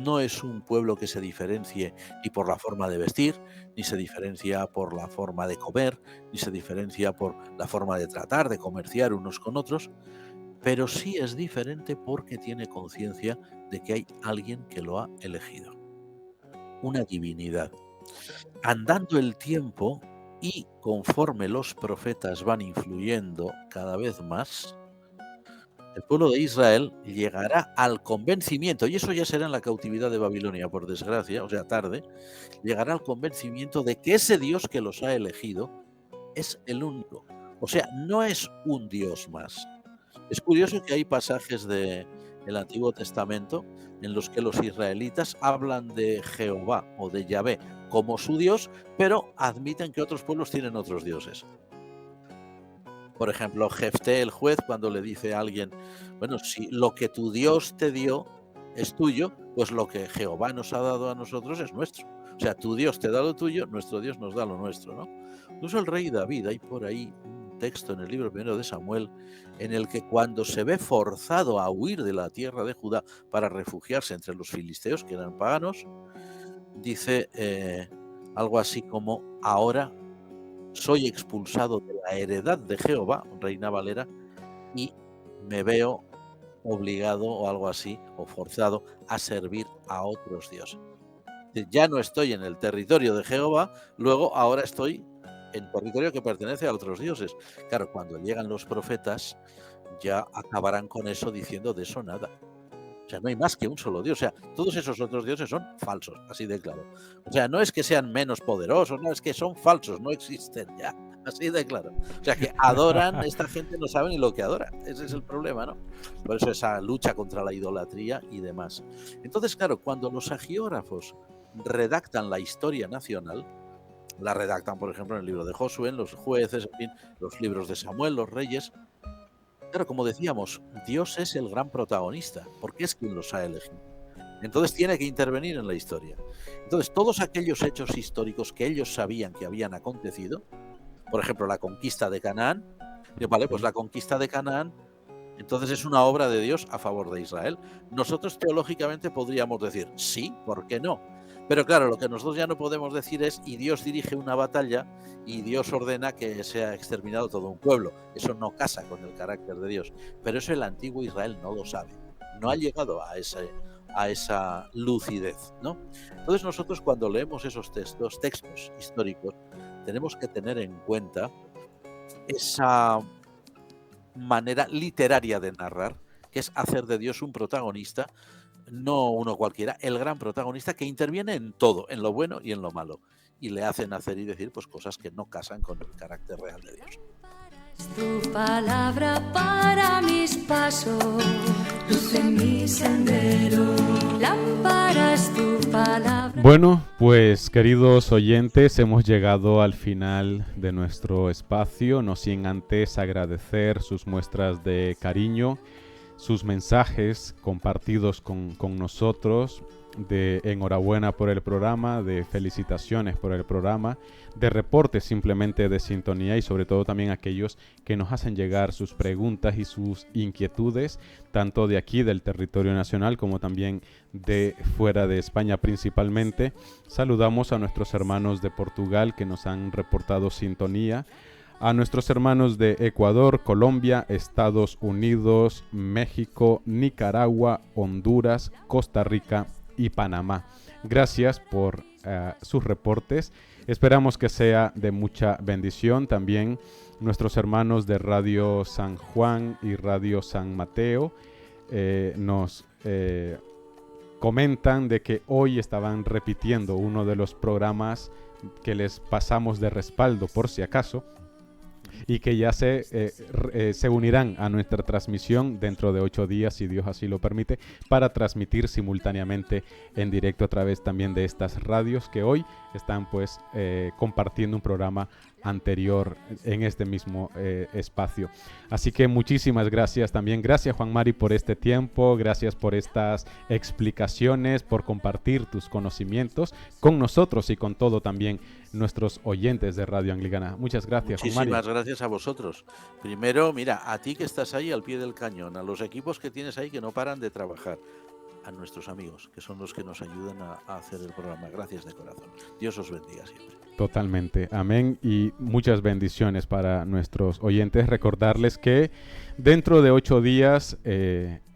No es un pueblo que se diferencie ni por la forma de vestir, ni se diferencia por la forma de comer, ni se diferencia por la forma de tratar, de comerciar unos con otros, pero sí es diferente porque tiene conciencia de que hay alguien que lo ha elegido, una divinidad. Andando el tiempo y conforme los profetas van influyendo cada vez más, el pueblo de Israel llegará al convencimiento, y eso ya será en la cautividad de Babilonia, por desgracia, o sea, tarde, llegará al convencimiento de que ese Dios que los ha elegido es el único. O sea, no es un Dios más. Es curioso que hay pasajes del Antiguo Testamento en los que los israelitas hablan de Jehová o de Yahvé como su Dios, pero admiten que otros pueblos tienen otros dioses. Por ejemplo, Jefté, el juez, cuando le dice a alguien, bueno, si lo que tu Dios te dio es tuyo, pues lo que Jehová nos ha dado a nosotros es nuestro. O sea, tu Dios te da lo tuyo, nuestro Dios nos da lo nuestro, ¿no? Incluso el rey David, hay por ahí un texto en el libro primero de Samuel, en el que cuando se ve forzado a huir de la tierra de Judá para refugiarse entre los filisteos, que eran paganos, dice algo así como, ahora soy expulsado de la heredad de Jehová, Reina Valera, y me veo obligado o algo así, o forzado a servir a otros dioses. Ya no estoy en el territorio de Jehová, luego ahora estoy en territorio que pertenece a otros dioses. Claro, cuando llegan los profetas, ya acabarán con eso diciendo de eso nada. O sea, no hay más que un solo Dios. O sea, todos esos otros dioses son falsos, así de claro. O sea, no es que sean menos poderosos, no, es que son falsos, no existen ya, así de claro. O sea, que adoran, esta gente no sabe ni lo que adora. Ese es el problema, ¿no? Por eso esa lucha contra la idolatría y demás. Entonces, claro, cuando los hagiógrafos redactan la historia nacional, la redactan, por ejemplo, en el libro de Josué, en los jueces, en fin, los libros de Samuel, los reyes. Claro, como decíamos, Dios es el gran protagonista, porque es quien los ha elegido. Entonces tiene que intervenir en la historia. Entonces, todos aquellos hechos históricos que ellos sabían que habían acontecido, por ejemplo, la conquista de Canaán, vale, pues la conquista de Canaán, entonces es una obra de Dios a favor de Israel. Nosotros teológicamente podríamos decir, sí, ¿por qué no? Pero claro, lo que nosotros ya no podemos decir es, y Dios dirige una batalla y Dios ordena que sea exterminado todo un pueblo. Eso no casa con el carácter de Dios. Pero eso el antiguo Israel no lo sabe. No ha llegado a esa lucidez, ¿no? Entonces nosotros cuando leemos esos textos históricos, tenemos que tener en cuenta esa manera literaria de narrar, que es hacer de Dios un protagonista, no uno cualquiera, el gran protagonista que interviene en todo, en lo bueno y en lo malo, y le hacen hacer y decir pues cosas que no casan con el carácter real de Dios. Tu palabra para mis pasos, luz en mi sendero, lámpara es tu palabra. Bueno, pues queridos oyentes, hemos llegado al final de nuestro espacio, no sin antes agradecer sus muestras de cariño, sus mensajes compartidos con nosotros, de enhorabuena por el programa, de felicitaciones por el programa, de reportes simplemente de sintonía y sobre todo también aquellos que nos hacen llegar sus preguntas y sus inquietudes, tanto de aquí del territorio nacional como también de fuera de España principalmente. Saludamos a nuestros hermanos de Portugal que nos han reportado sintonía, a nuestros hermanos de Ecuador, Colombia, Estados Unidos, México, Nicaragua, Honduras, Costa Rica y Panamá. Gracias por sus reportes. Esperamos que sea de mucha bendición. También nuestros hermanos de Radio San Juan y Radio San Mateo nos comentan de que hoy estaban repitiendo uno de los programas que les pasamos de respaldo por si acaso, y que ya se unirán a nuestra transmisión dentro de 8 días, si Dios así lo permite, para transmitir simultáneamente en directo a través también de estas radios que hoy están pues compartiendo un programa anterior en este mismo espacio. Así que muchísimas gracias también. Gracias, Juan Mari, por este tiempo. Gracias por estas explicaciones, por compartir tus conocimientos con nosotros y con todo también nuestros oyentes de Radio Anglicana. Muchas gracias, Juan Mario. Muchísimas gracias a vosotros. Primero, mira, a ti que estás ahí al pie del cañón, a los equipos que tienes ahí que no paran de trabajar, a nuestros amigos, que son los que nos ayudan a hacer el programa. Gracias de corazón. Dios os bendiga siempre. Totalmente. Amén. Y muchas bendiciones para nuestros oyentes. Recordarles que dentro de 8 días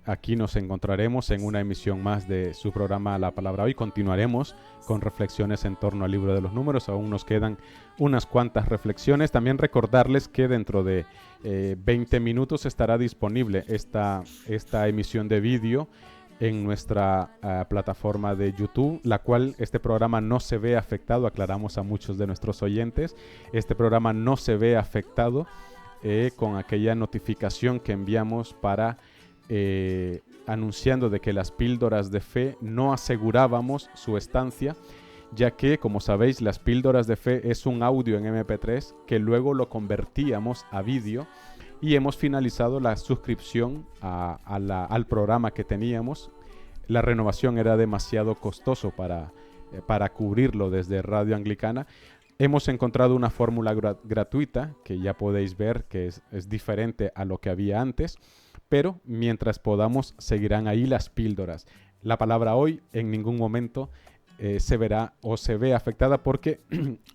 aquí nos encontraremos en una emisión más de su programa La Palabra Hoy. Continuaremos con reflexiones en torno al libro de los números. Aún nos quedan unas cuantas reflexiones. También recordarles que dentro de 20 minutos estará disponible esta emisión de vídeo en nuestra plataforma de YouTube, la cual este programa no se ve afectado. Aclaramos a muchos de nuestros oyentes, este programa no se ve afectado con aquella notificación que enviamos para anunciando de que las píldoras de fe no asegurábamos su estancia, ya que, como sabéis, las píldoras de fe es un audio en MP3 que luego lo convertíamos a vídeo. Y hemos finalizado la suscripción al programa que teníamos. La renovación era demasiado costoso para cubrirlo desde Radio Anglicana. Hemos encontrado una fórmula gratuita que ya podéis ver que es diferente a lo que había antes, pero mientras podamos seguirán ahí las píldoras. La Palabra Hoy en ningún momento se verá o se ve afectada porque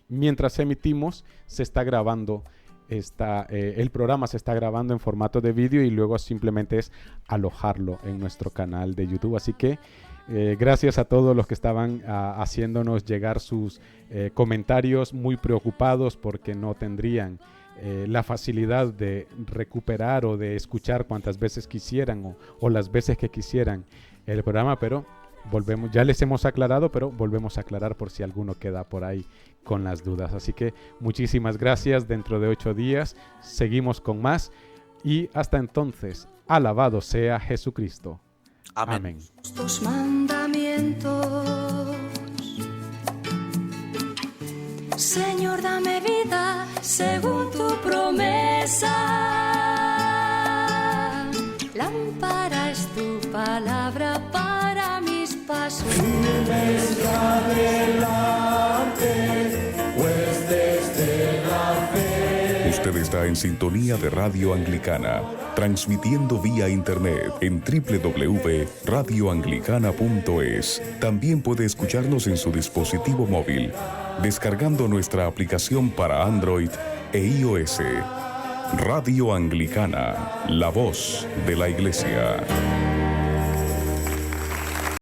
mientras emitimos se está grabando. El programa se está grabando en formato de vídeo y luego simplemente es alojarlo en nuestro canal de YouTube. Así que gracias a todos los que estaban haciéndonos llegar sus comentarios muy preocupados porque no tendrían la facilidad de recuperar o de escuchar cuantas veces quisieran o las veces que quisieran el programa, pero volvemos, ya les hemos aclarado, pero volvemos a aclarar por si alguno queda por ahí con las dudas. Así que muchísimas gracias. Dentro de 8 días seguimos con más y hasta entonces, alabado sea Jesucristo. Amén. Amén. Tus mandamientos, Señor, dame vida según tu promesa. Lámpara es tu palabra para mis pasos. Pues desde la fe. Usted está en sintonía de Radio Anglicana, transmitiendo vía internet en www.radioanglicana.es. También puede escucharnos en su dispositivo móvil, descargando nuestra aplicación para Android e iOS. Radio Anglicana, la voz de la Iglesia.